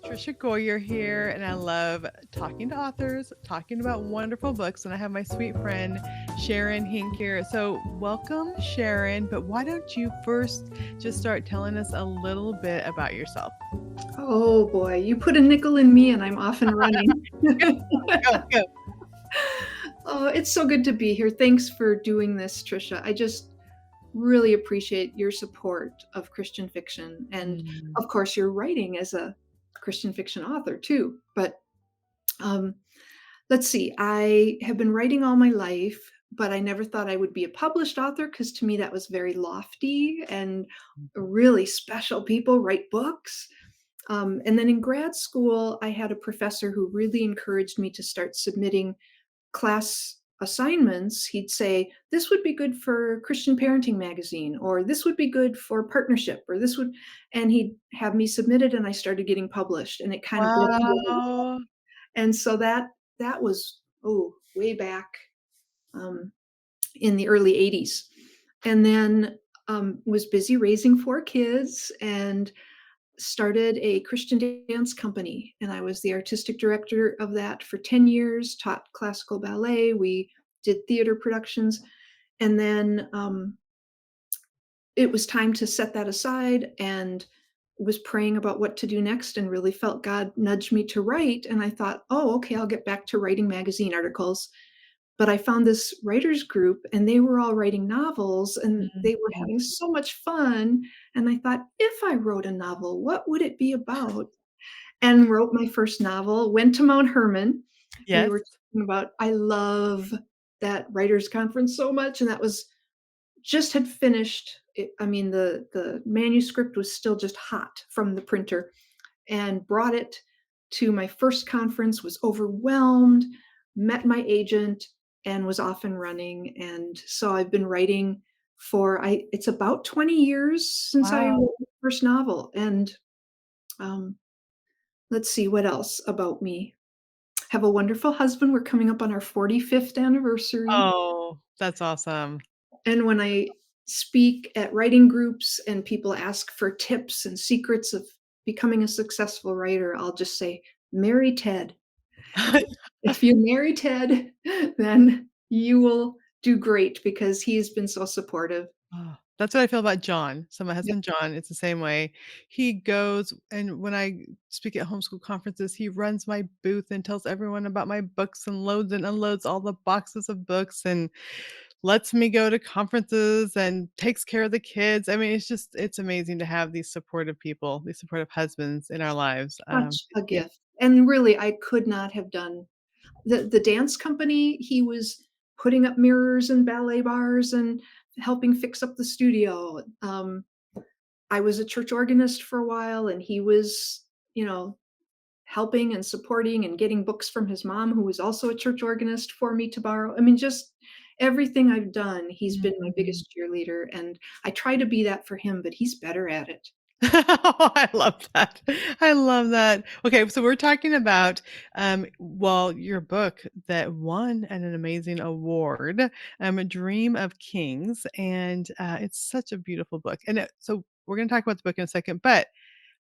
Trisha Goyer here, and I love talking to authors, talking about wonderful books. And I have my sweet friend Sharon Hinck here. So, welcome, Sharon. But why don't you first just start telling us a little bit about yourself? Oh boy, you put a nickel in me and I'm off and running. Go, go, go. Oh, it's so good to be here. Thanks for doing this, Trisha. I just really appreciate your support of Christian fiction. And Mm, of course, your writing as a Christian fiction author, too. But um, let's see, I have been writing all my life, but I never thought I would be a published author because to me that was very lofty and really special people write books. And then in grad school, I had a professor who really encouraged me to start submitting class assignments. He'd say, this would be good for Christian Parenting Magazine, or this would be good for partnership, or this would, and he'd have me submit it, and I started getting published, and it kind of blew me away. wow. And so that was way back um, in the early 80s. And then was busy raising 4 kids and started a Christian dance company, and I was the artistic director of that for 10 years, taught classical ballet. We did theater productions. And then it was time to set that aside and was praying about what to do next and really felt God nudge me to write. And I thought, oh, okay, I'll get back to writing magazine articles. But I found this writers group and they were all writing novels and they were Mhm. having so much fun. And I thought, if I wrote a novel, what would it be about? And wrote my first novel, went to Mount Herman. We Yes. were talking about, I love that writers conference so much. And that was just had finished. I mean, the manuscript was still just hot from the printer and brought it to my first conference, was overwhelmed, met my agent, and was off and running. And so I've been writing for it's about 20 years since I Wow. wrote my first novel. And um, let's see what else about me. Have a wonderful husband. We're coming up on our 45th anniversary. Oh, that's awesome. And when I speak at writing groups and people ask for tips and secrets of becoming a successful writer, I'll just say, marry Ted. If you marry Ted, then you will do great because he's been so supportive. Oh, that's what I feel about John. So my Yep. husband John, it's the same way. He goes and when I speak at homeschool conferences, he runs my booth and tells everyone about my books and loads and unloads all the boxes of books and lets me go to conferences and takes care of the kids. I mean, it's amazing to have these supportive people, these supportive husbands in our lives. Such a Yeah. gift. And really, I could not have done the dance company. He was putting up mirrors and ballet bars and helping fix up the studio. I was a church organist for a while, and he was, you know, helping and supporting and getting books from his mom, who was also a church organist, for me to borrow. I mean, just everything I've done, he's been my Mhm. biggest cheerleader. And I try to be that for him, but he's better at it. I love that. I love that. Okay, so we're talking about, well, your book that won an amazing award, A Dream of Kings, and, it's such a beautiful book, and so we're gonna talk about the book in a second, but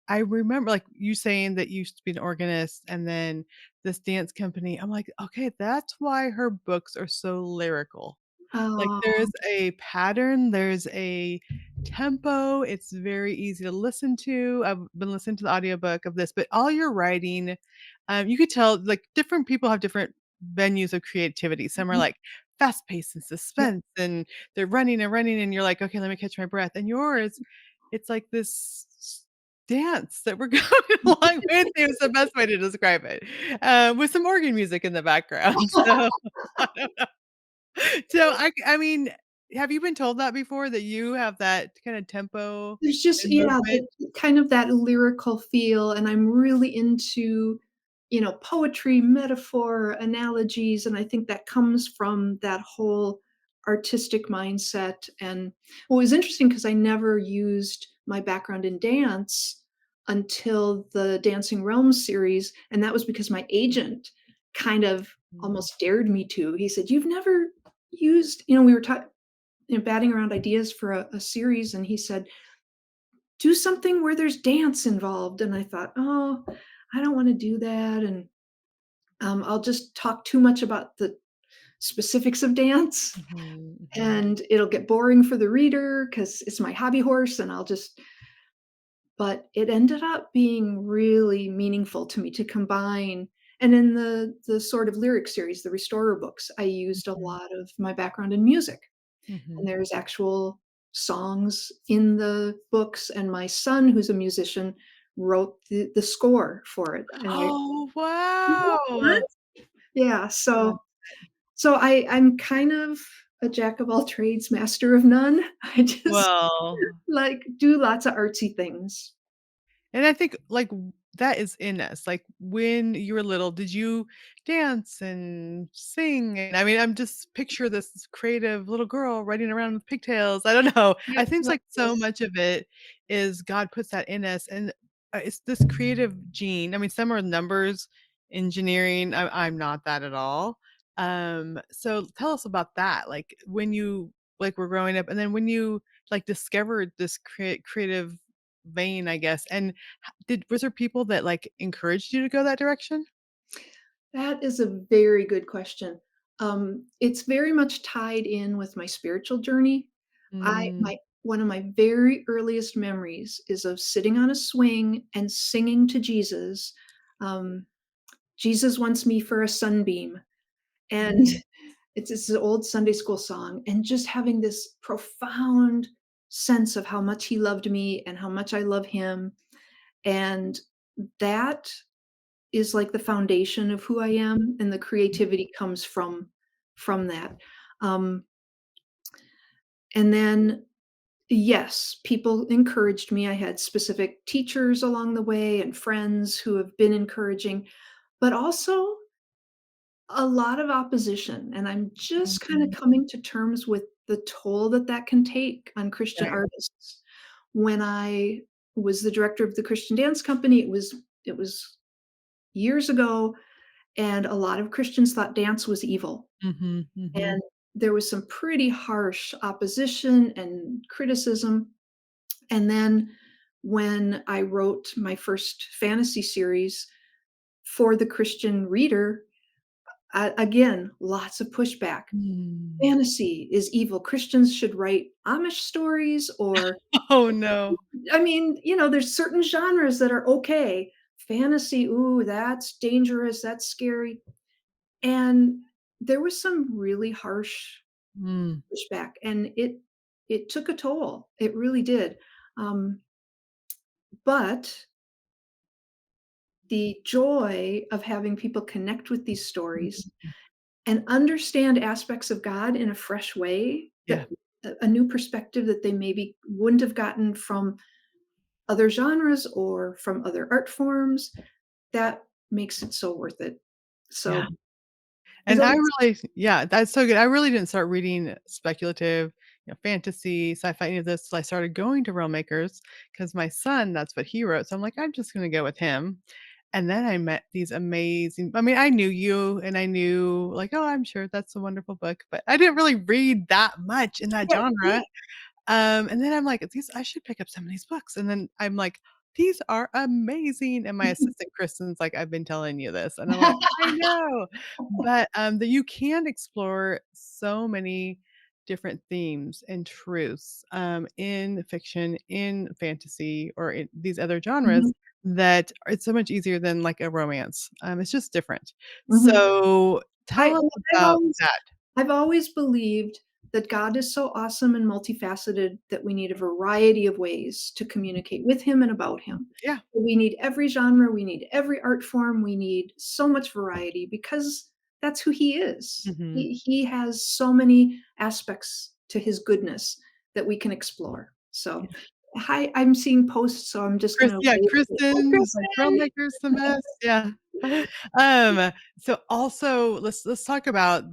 I remember, like, you saying that you used to be an organist and then this dance company, I'm like, "Okay, that's why her books are so lyrical." Like, Oh, there's a pattern, there's a tempo, it's very easy to listen to. I've been listening to the audiobook of this, but all your writing, you could tell, like, different people have different venues of creativity. Some are, mhm. like, fast-paced and Yep. suspense, and they're running and running, and you're like, "Okay, let me catch my breath." And yours, it's like this dance that we're going along with. It's the best way to describe it, with some organ music in the background. So so I mean, have you been told that before, that you have that kinda tempo There's just, and yeah, movement? kind of that lyrical feel, and I'm really into, poetry, metaphor, analogies, and I think that comes from that whole artistic mindset. And what was interesting because I never used my background in dance until the Dancing Realms series, and that was because my agent kind of Mm. almost dared me to. He said, "You've never used," we were batting around ideas for a series, and he said, do something where there's dance involved. And I thought, oh, I don't wanna do that, and, I'll just talk too much about the specifics of dance, Mhm, mhm, and it'll get boring for the reader because it's my hobby horse, and I'll just but it ended up being really meaningful to me to combine and in the sort of lyric series, the Restorer books, I used a mhm, lot of my background in music, and mhm. there's actual songs in the books, and my son, who's a musician, wrote the score for it, and I Oh, isn't that fun? wow! Yeah, Love so I'm kind of a jack of all trades, master of none. I just, well like, do lots of artsy things. And I think, like, that is in us. Like, when you were little, did you dance and sing? And I mean, I'm just picture this creative little girl running around with pigtails. I don't know. Yep, I think yep, like so yes. much of it is God puts that in us, and it's this creative gene. I mean, some are numbers, engineering. I'm not that at all. So tell us about that. Like when you like were growing up, and then when you like discovered this creative vein, I guess, and did was there people that, like, encouraged you to go that direction? That is a very good question. It's very much tied in with my spiritual journey. I Mm, my one of my very earliest memories is of sitting on a swing and singing to Jesus, um, "Jesus wants me for a sunbeam," and mm, it's this old Sunday school song, and just having this profound sense of how much he loved me and how much I love him, and that is like the foundation of who I am, and the creativity comes from that. Um, and then, yes, people encouraged me. I had specific teachers along the way and friends who have been encouraging, but also a lot of opposition, and I'm just kinda mhm, coming to terms with the toll that that can take on Christian right. artists. When I was the director of the Christian dance company, it was years ago, and a lot of Christians thought dance was evil, Mhm, mhm, and there was some pretty harsh opposition and criticism, and then when I wrote my first fantasy series for the Christian reader, again, lots of pushback. mm. Fantasy is evil. Christians should write Amish stories or Oh, no. I mean, there's certain genres that are okay. Fantasy, ooh, that's dangerous, that's scary. And there was some really harsh Mm, pushback, and it took a toll. It really did. Um, but the joy of having people connect with these stories mhm. and understand aspects of God in a fresh way Yeah, that a new perspective that they maybe wouldn't have gotten from other genres or from other art forms, that makes it so worth it. yeah. So, And I those really yeah, that's so good. I really didn't start reading speculative, fantasy, sci-fi, any of this till I started going to Realm Makers because my son, that's what he wrote, so I'm like, "I'm just gonna go with him." And then I met these amazing I mean, I knew you and I knew like, "Oh, I'm sure that's a wonderful book," but I didn't really read that much in that yeah, yeah. genre. And then I'm like, "These I should pick up some of these books," and then I'm like, "These are amazing," and my assistant Kristen's like, "I've been telling you this," and I'm like, "I know," but, that you can explore so many different themes and truths, in fiction, in fantasy, or in these other genres Mhm, that it's so much easier than, like, a romance, it's just different. mhm. So, I tell us well, I've about always that. I've always believed that God is so awesome and multifaceted that we need a variety of ways to communicate with Him and about Him. Yeah. We need every genre, we need every art form, we need so much variety because that's who He is. Mhm. He has so many aspects to His goodness that we can explore. So, hi, I'm seeing posts, so I'm just gonna wave. Hi, Kristen is like, "Trail Kristen. maker's the best." Yeah. So also let's talk about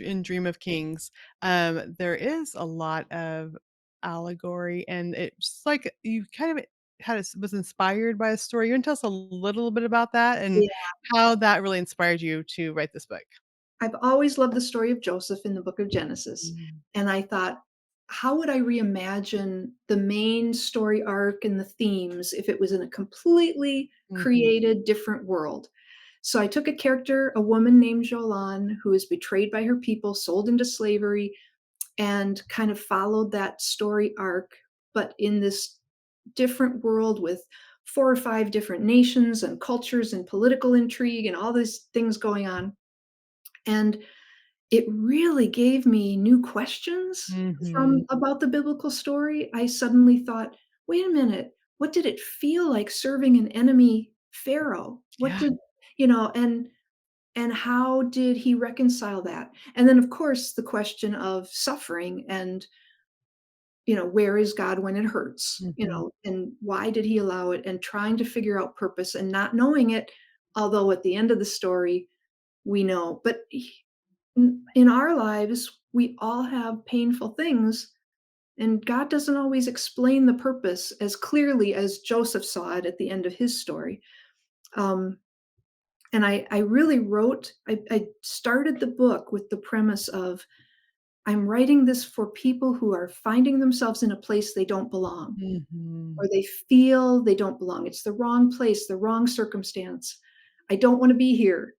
in Dream of Kings, there is a lot of allegory, and it's like you kind of was inspired by a story. You wanna tell us a little bit about that and Yeah. how that really inspired you to write this book? I've always loved the story of Joseph in the book of Genesis, Mm. and I thought, how would I reimagine the main story arc and the themes if it was in a completely Mhm. created different world? So I took a character, a woman named Jolan, who is betrayed by her people, sold into slavery, and kind of followed that story arc, but in this different world with 4 or 5 different nations and cultures and political intrigue and all these things going on. And it really gave me new questions Mhm. from about the biblical story. I suddenly thought, "Wait a minute, what did it feel like serving an enemy Pharaoh? What Yeah. did" you know, and how did he reconcile that? And then, of course, the question of suffering and, where is God when it hurts? Mhm. And why did he allow it? And trying to figure out purpose and not knowing it, although at the end of the story, we know. But in our lives, we all have painful things, and God doesn't always explain the purpose as clearly as Joseph saw it at the end of his story. Um, and I really I started the book with the premise of I'm writing this for people who are finding themselves in a place they don't belong, Mhm. or they feel they don't belong. It's the wrong place, the wrong circumstance. I don't want to be here.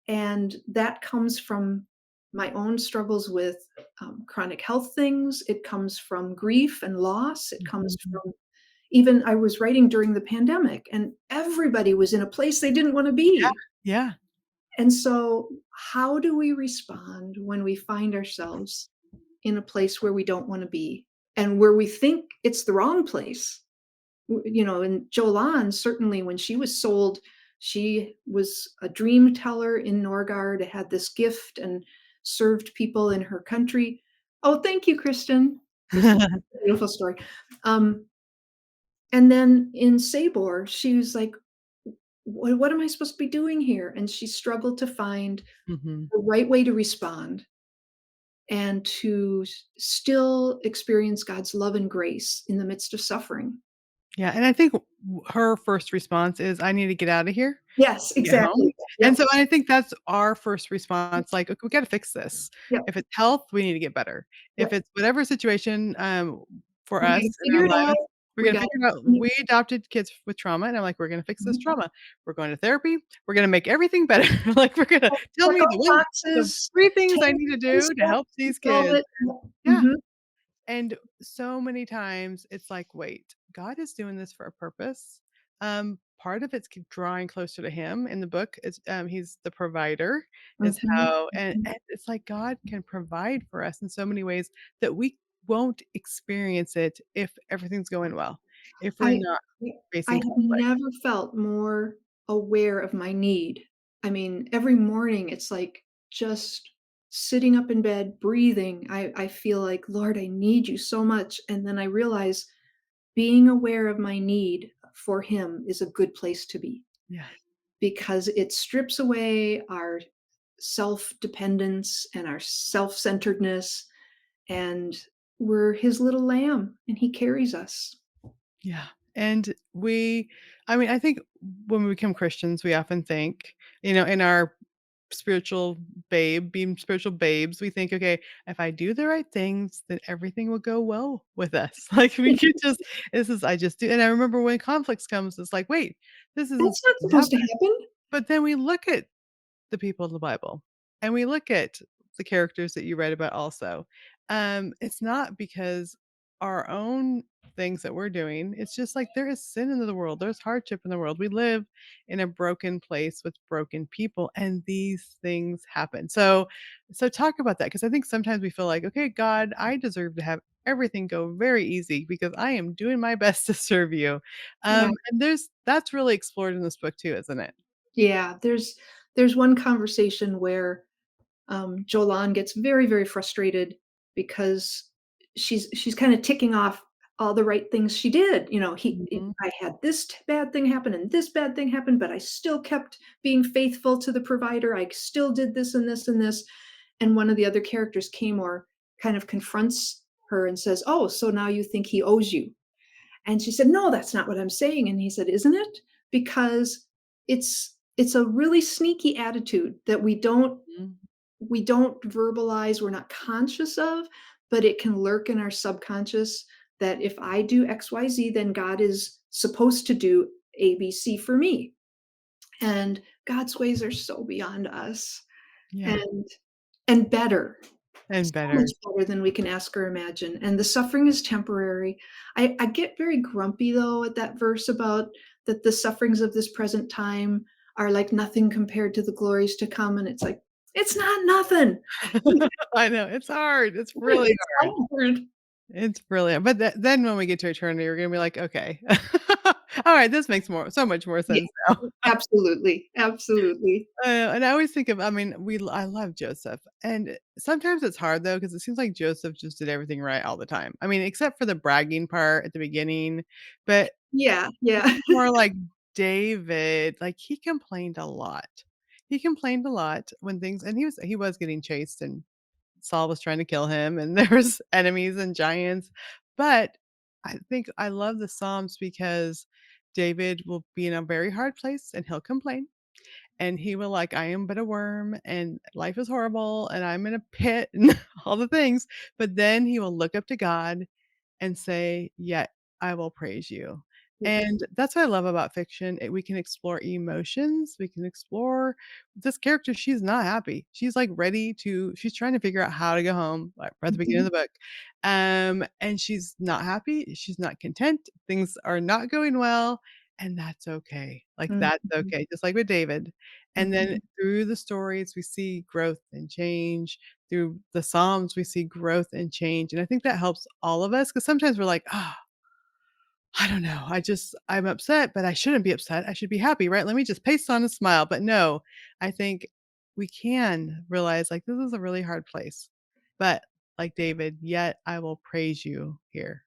And that comes from my own struggles with chronic health things. It comes from grief and loss. It comes Mhm. from even I was writing during the pandemic, and everybody was in a place they didn't want to be. Yeah. And so, how do we respond when we find ourselves in a place where we don't want to be and where we think it's the wrong place? And Jolan, certainly when she was sold, she was a dream teller in Norgard, had this gift and served people in her country. Oh, thank you, Kristen. This is a beautiful story. Um, and then in Sabor, she was like, what am I supposed to be doing here? And she struggled to find Mhm. the right way to respond and to still experience God's love and grace in the midst of suffering. Yeah, and I think her first response is, "I need to get out of here Yes, and get home." exactly. And Yep. so I think that's our first response, like, "Okay, we gotta fix this." Yep. If it's health, we need to get better. If Yep. it's whatever situation, for We gotta us in figure our it out. lives, we're We gonna gotta figure it out. mhm, We adopted kids with trauma, and I'm like, "We're gonna fix this mhm. trauma. We're going to therapy. We're gonna make everything better." Like, we're gonna tell Check me off the boxes, 3 things I take need to one do to step, help these resolve kids. it. Yep. Yeah. Mhm. And so many times it's like, wait, God is doing this for a purpose. Part of it's drawing closer to Him. In the book, is He's the provider, is Mhm. how, Mhm. and it's like God can provide for us in so many ways that we won't experience it if everything's going well, if we're I not I facing have conflict. never felt more aware of my need. I mean, every morning it's like just sitting up in bed, breathing. I feel like, Lord, I need you so much. And then I realize being aware of my need for Him is a good place to be Yeah, because it strips away our self dependence and our self centeredness. And we're His little lamb and He carries us. yeah. And I mean, I think when we become Christians, we often think, in our being spiritual babes, we think, "Okay, if I do the right things, then everything will go well with us." Like, we could just this is I just do and I remember when conflicts comes, it's like, "Wait, this isn't That's not supposed to supposed to happen." happen. But then we look at the people in the Bible, and we look at the characters that you read about also. It's not because our own things that we're doing, it's just like there is sin in the world, there's hardship in the world. We live in a broken place with broken people, and these things happen. So talk about that because I think sometimes we feel like, okay, God, I deserve to have everything go very easy because I am doing my best to serve you. Yeah. And that's really explored in this book too, isn't it? Yeah, there's one conversation where, Jolan gets very, very frustrated because she's kinda ticking off all the right things she did, Mhm. "I had this bad thing happen and this bad thing happen, but I still kept being faithful to the provider, I still did this and this and this," and one of the other characters, Kamor, kind of confronts her and says, "Oh, so now you think he owes you?" And she said, "No, that's not what I'm saying." And he said, "Isn't it? Because it's a really sneaky attitude that we don't verbalize, we're not conscious of, but it can lurk in our subconscious that if I do XYZ, then God is supposed to do ABC for me. And God's ways are so beyond us Yeah, and and better, and so much better. better than we can ask or imagine. And the suffering is temporary. I get very grumpy though at that verse about that the sufferings of this present time are like nothing compared to the glories to come. And it's like, it's not nothing. I know, it's hard, it's really It's hard. hard. It's brilliant, but then when we get to eternity, we're gonna be like, "Okay. Alright, this makes so much more Yeah, sense now." absolutely. Absolutely. And I always think of I mean, I love Joseph, and sometimes it's hard though, because it seems like Joseph just did everything right all the time. I mean, except for the bragging part at the beginning, but Yeah, it's yeah. more like David, like, he complained a lot. He complained a lot when things and he was getting chased, and Saul was trying to kill him, and there was enemies and giants, but I think I love the Psalms because David will be in a very hard place, and he'll complain, and he will like, "I am but a worm, and life is horrible, and I'm in a pit," and all the things, but then he will look up to God and say, "Yet I will praise you." Yes. And that's what I love about fiction. We can explore emotions. We can explore this character. She's not happy. She's like she's trying to figure out how to go home, like right at the beginning Mhm, of the book. And she's not happy. She's not content. Things are not going well. And that's okay. Like that's mhm, okay. Just like with David. And then mhm. through the stories, we see growth and change through the Psalms, we see growth and change, and I think that helps all of us because sometimes we're like, "Ah, I don't know. I'm upset, but I shouldn't be upset. I should be happy, right? Let me just paste on a smile." But no, I think we can realize, like, this is a really hard place, but like David, "Yet I will praise you here."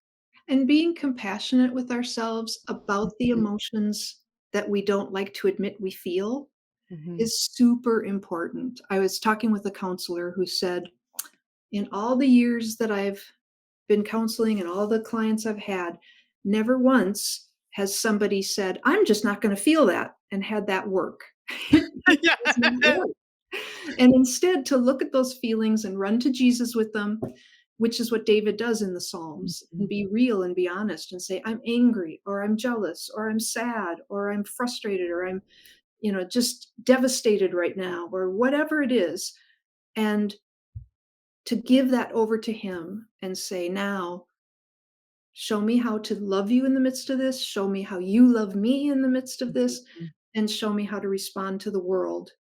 And being compassionate with ourselves about the Mhm, emotions that we don't like to admit we feel mhm. is super important. I was talking with a counselor who said, in all the years that I've been counseling and all the clients I've had, never once has somebody said, I'm just not going to feel that and had that work. It does not Yeah. work. And instead, to look at those feelings and run to Jesus with them, which is what David does in the Psalms, and Mhm. be real and be honest and say, I'm angry, or I'm jealous, or I'm sad, or I'm frustrated, or I'm, just devastated right now, or whatever it is. And to give that over to him and say, now, show me how to love you in the midst of this, show me how you love me in the midst of this, Mhm. and show me how to respond to the world.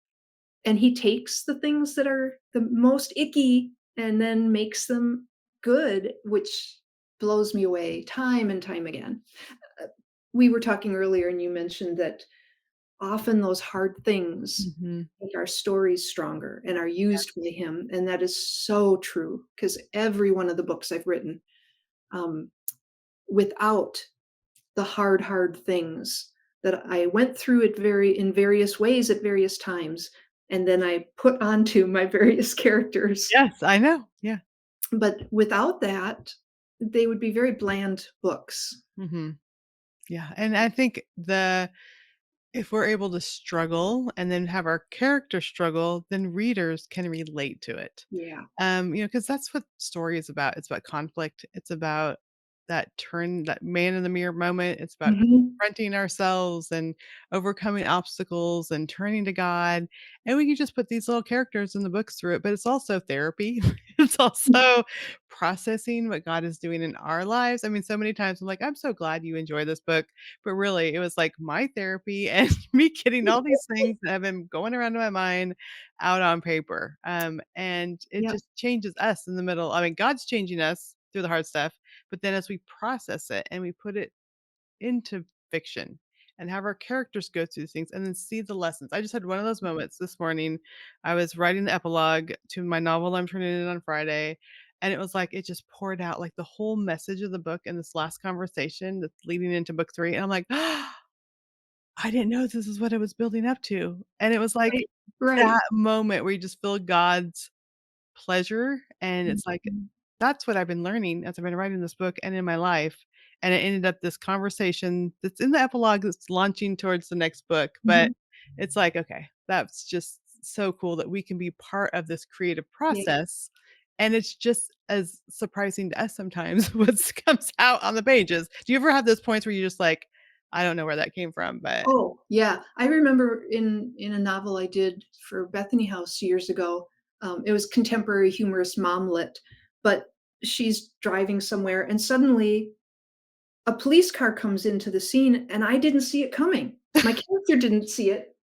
And he takes the things that are the most icky and then makes them good, which blows me away time and time again. Uh, we were talking earlier, and you mentioned that often those hard things Mhm. make our stories stronger and are used by him. And that is so true because every one of the books I've written, um, without the hard things that I went through in various ways at various times, and then I put onto my various characters. Yes, I know. Yeah. But without that, they would be very bland books. Mhm. Yeah, and I think the if we're able to struggle and then have our character struggle, then readers can relate to it. Yeah. Because that's what story is about. It's about conflict. It's about that man in the mirror moment. It's about Mhm. confronting ourselves and overcoming obstacles and turning to God. And we can just put these little characters in the books through it, but it's also therapy. It's also processing what God is doing in our lives. I mean, so many times I'm like, I'm so glad you enjoy this book. But really, it was like my therapy and me getting all these things that have been going around in my mind out on paper. And it Yep. just changes us in the middle. I mean, God's changing us through the hard stuff, but then as we process it and we put it into fiction and have our characters go through these things and then see the lessons. I just had one of those moments this morning. I was writing the epilogue to my novel I'm turning in on Friday. And it was like it just poured out like the whole message of the book in this last conversation that's leading into book 3. And I'm like, I didn't know this is what it was building up to. And it was like Right. Right. that moment where you just feel God's pleasure, and it's like, Mhm. that's what I've been learning as I've been writing this book and in my life, and it ended up this conversation that's in the epilogue that's launching towards the next book, but Mhm. it's like, okay, that's just so cool that we can be part of this creative Yeah. process and it's just as surprising to us sometimes what comes out on the pages. Do you ever have those points where you're just like, "I don't know where that came from," but Oh, yeah. I remember in a novel I did for Bethany House years ago, it was contemporary humorous mom lit, but she's driving somewhere and suddenly a police car comes into the scene and I didn't see it coming. My character didn't see it,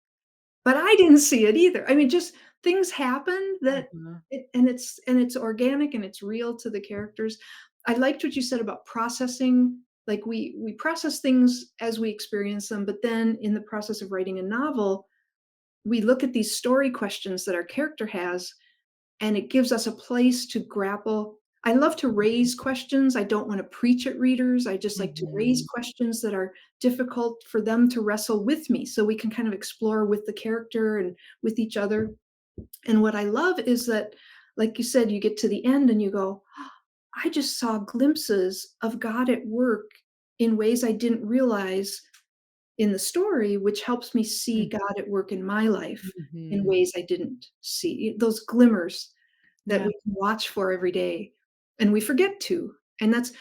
but I didn't see it either. I mean, just things happen that Mhm. it's organic and it's real to the characters. I liked what you said about processing. Like we process things as we experience them, but then in the process of writing a novel, we look at these story questions that our character has and it gives us a place to grapple. I love to raise questions. I don't want to preach at readers. I just like to raise Mhm. questions that are difficult for them to wrestle with me so we can kind of explore with the character and with each other. And what I love is that, like you said, you get to the end and you go, I just saw glimpses of God at work in ways I didn't realize in the story, which helps me see Mm, God at work in my life in mhm. ways I didn't see. Those glimmers that Yeah, we can watch for every day and we forget to. And that's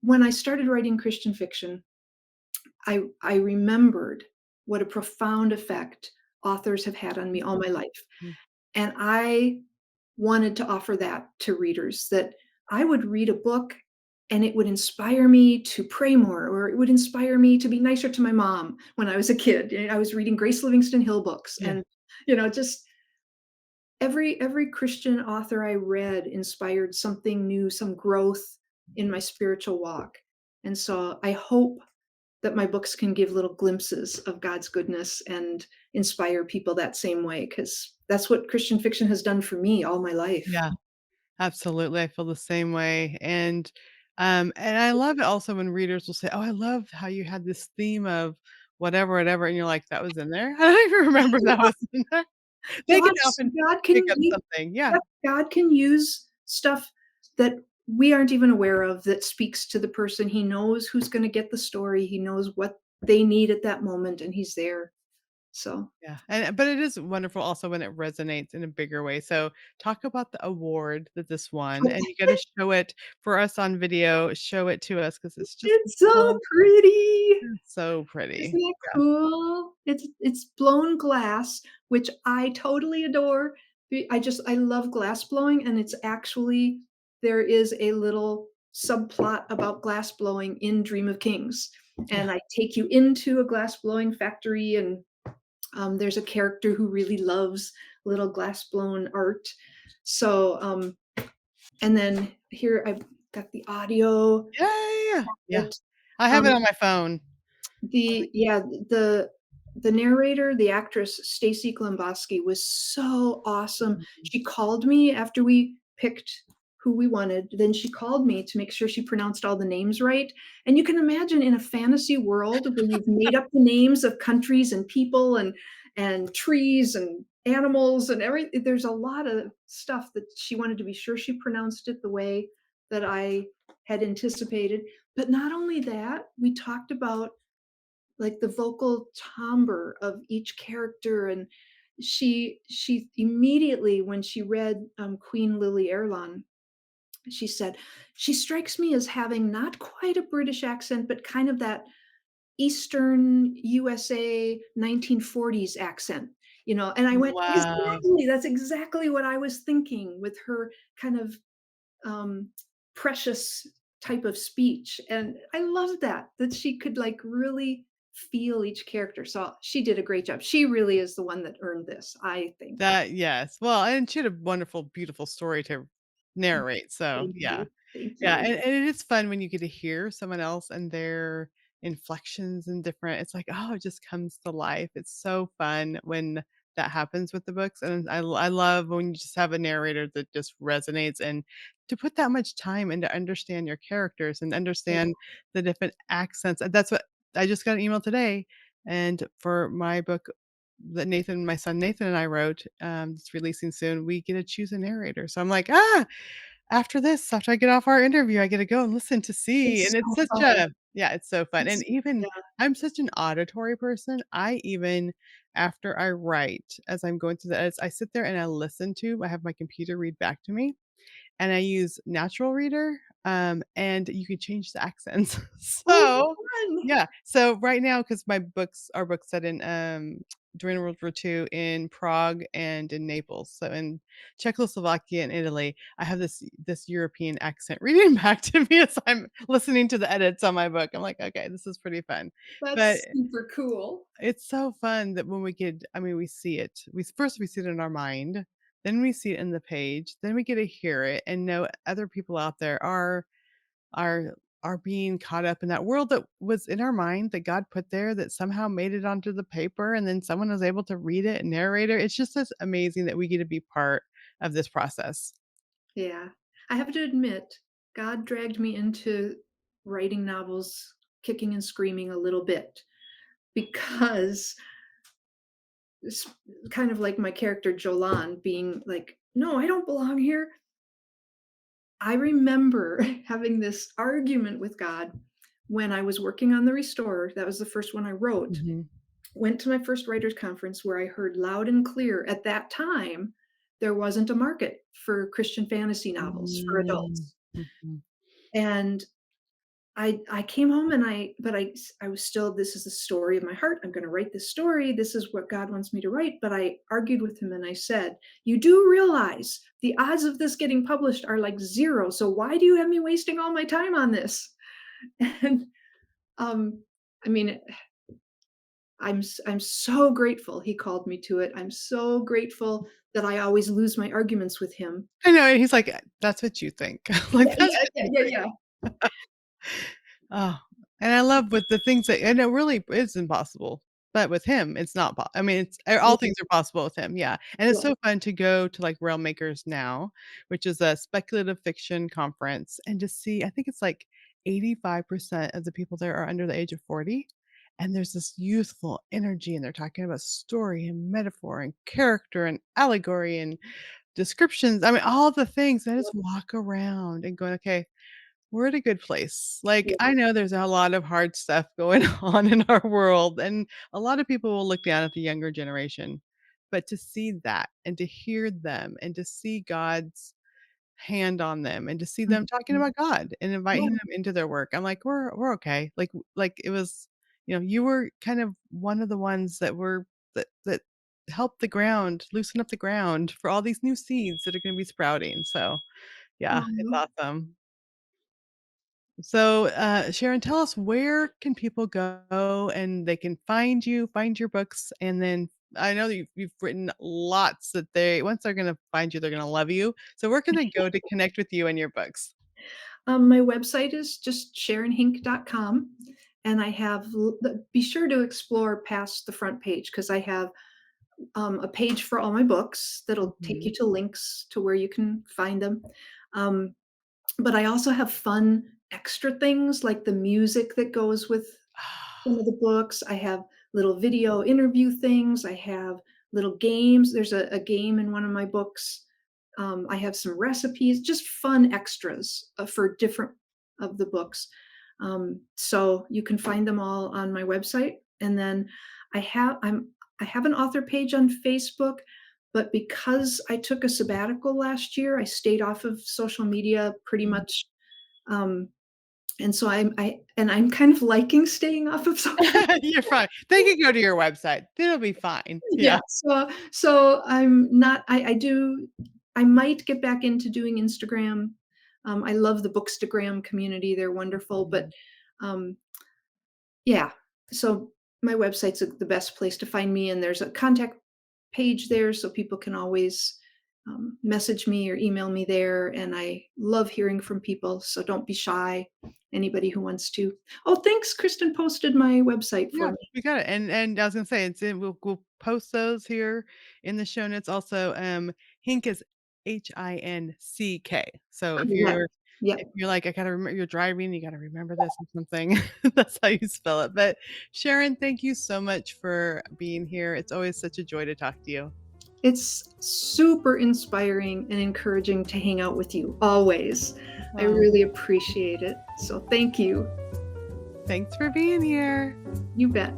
when I started writing Christian fiction, I remembered what a profound effect authors have had on me all my life. mhm. And I wanted to offer that to readers that I would read a book and it would inspire me to pray more, or it would inspire me to be nicer to my mom when I was a kid. I was reading Grace Livingston Hill books Yeah, and, just every Christian author I read inspired something new, some growth in my spiritual walk. And so I hope that my books can give little glimpses of God's goodness and inspire people that same way because that's what Christian fiction has done for me all my life. yeah, absolutely, I feel the same way, and I love it also when readers will say, "Oh, I love how you had this theme of whatever, whatever," and you're like, "That was in there? I don't even remember that was in there." They can God's often God pick can up u something, yeah, Yep, God can use stuff that we aren't even aware of that speaks to the person. He knows who's gonna get the story. He knows what they need at that moment, and he's there. So, yeah, and but it is wonderful also when it resonates in a bigger way, so talk about the award that this won, and you gotta show it for us on video, show it to us because it's just it's so so pretty. so pretty. Isn't that Yeah. cool? It's blown glass, which I totally adore. I love glass blowing, and it's actually there is a little subplot about glass blowing in Dream of Kings, Yeah. and I take you into a glass blowing factory, and there's a character who really loves little glass blown art. So, and then here I've got the audio. Yeah, yeah, yeah. Yeah. It, I have it um, on my phone. The yeah, the narrator, the actress Stacy Glemboski was so awesome. Mhm. She called me after we picked who we wanted, then she called me to make sure she pronounced all the names right, and you can imagine in a fantasy world where you've made up the names of countries and people and trees and animals and there's a lot of stuff that she wanted to be sure she pronounced it the way that I had anticipated. But not only that, we talked about like the vocal timbre of each character, and she immediately when she read Queen Lily Erlon, she said she strikes me as having not quite a British accent but kind of that Eastern USA 1940s accent, and I went, Wow. exactly, that's exactly what I was thinking with her kind of um, precious type of speech. And I love that she could like really feel each character. So she did a great job. She really is the one that earned this, I think. That yes. Well, and she had a wonderful, beautiful story to narrate, so, Thank yeah. you. Thank Yeah, you. and it is fun when you get to hear someone else and their inflections and different it's like, oh, it just comes to life. It's so fun when that happens with the books, and I love when you just have a narrator that just resonates and to put that much time and to understand your characters and Yeah. understand the different accents, and that's what I just got an email today, and for my book that my son Nathan and I wrote, it's releasing soon, we get to choose a narrator, so I'm like, "Ah, after this, after I get off our interview, I get to go and listen to see," It's and it's so such fun. a yeah, it's so fun, and It's, even yeah. I'm such an auditory person, I even after I write, as I'm going through the edits, I sit there and I have my computer read back to me, and I use Natural Reader, and you can change the accents. Oh, So, fun. yeah. So right now, because my books are books set in, during World War II in Prague and in Naples, so in Czechoslovakia and Italy, I have this European accent reading back to me as I'm listening to the edits on my book. I'm like, "Okay, this is pretty fun." But That's super cool. it's so fun that when we get I mean, we see it. We see it in our mind, then we see it in the page, then we get to hear it and know other people out there are are being caught up in that world that was in our mind that God put there that somehow made it onto the paper and then someone was able to read it and narrate it. It's just as amazing that we get to be part of this process. Yeah. I have to admit, God dragged me into writing novels kicking and screaming a little bit because it's kind of like my character Jolan being like, "No, I don't belong here." I remember having this argument with God when I was working on The Restorer. That was the first one I wrote. Mhm. Went to my first writers conference where I heard loud and clear at that time there wasn't a market for Christian fantasy novels for Mm, adults. mhm. And I came home and I was still, this is the story of my heart. I'm going to write this story. This is what God wants me to write. But I argued with him and I said, "You do realize the odds of this getting published are like zero. So why do you have me wasting all my time on this?" And um, I mean, I'm so grateful he called me to it. I'm so grateful that I always lose my arguments with him. I know, and he's like, "That's what you think." Yeah, Like, "That's yeah, what yeah, you yeah, think." yeah. Oh, and I love with the things that and it really is impossible, but with him, it's not I mean, it's all Yeah, things are possible with him, yeah, and it's yeah. so fun to go to, like, Realm Makers Now, which is a speculative fiction conference, and to see I think it's, like, 85% of the people there are under the age of 40, and there's this youthful energy, and they're talking about story and metaphor and character and allegory and descriptions, I mean, all the things, I just walk around and going, "Okay, we're at a good place." Like, Yeah. I know there's a lot of hard stuff going on in our world, and a lot of people will look down at the younger generation, but to see that and to hear them and to see God's hand on them and to see them talking Mhm. about God and inviting Yeah. them into their work, I'm like, we're okay." Like, it was you were kind of one of the ones that were that helped the ground, loosen up the ground for all these new seeds that are gonna be sprouting, so, yeah, it's Mhm. awesome. So, Sharon, tell us where can people go and they can find you, find your books, and then I know that you've written lots that they once they're gonna find you, they're gonna love you. So where can they go to connect with you and your books? My website is just sharonhink.com, and I have be sure to explore past the front page because I have a page for all my books that'll take Mhm. you to links to where you can find them. Um, but I also have fun extra things like the music that goes with some of the books. I have little video interview things. I have little games. There's a game in one of my books. I have some recipes, just fun extras for different of the books. So you can find them all on my website. And then I have an author page on Facebook, but because I took a sabbatical last year, I stayed off of social media pretty Mhm. much. Um, and so I'm kind of liking staying off of social. You're fine. They can go to your website. It'll be fine. Yeah, Yeah. so I'm not I do I might get back into doing Instagram. I love the Bookstagram community, they're wonderful, but, Mhm. um, yeah, so my website's the best place to find me, and there's a contact page there so people can always, message me or email me there, and I love hearing from people, so don't be shy, anybody who wants to. Oh, thanks, Kristen posted my website for Yeah, me. we got it, and I was gonna say we'll post those here in the show notes also, Hinck is Hinck. So Correct. if Yep. you're like, "I gotta remember you're driving, you gotta remember this or something," that's how you spell it, but Sharon, thank you so much for being here, it's always such a joy to talk to you. It's super inspiring and encouraging to hang out with you always. I Oh, really appreciate it. So thank you. thanks for being here. You bet.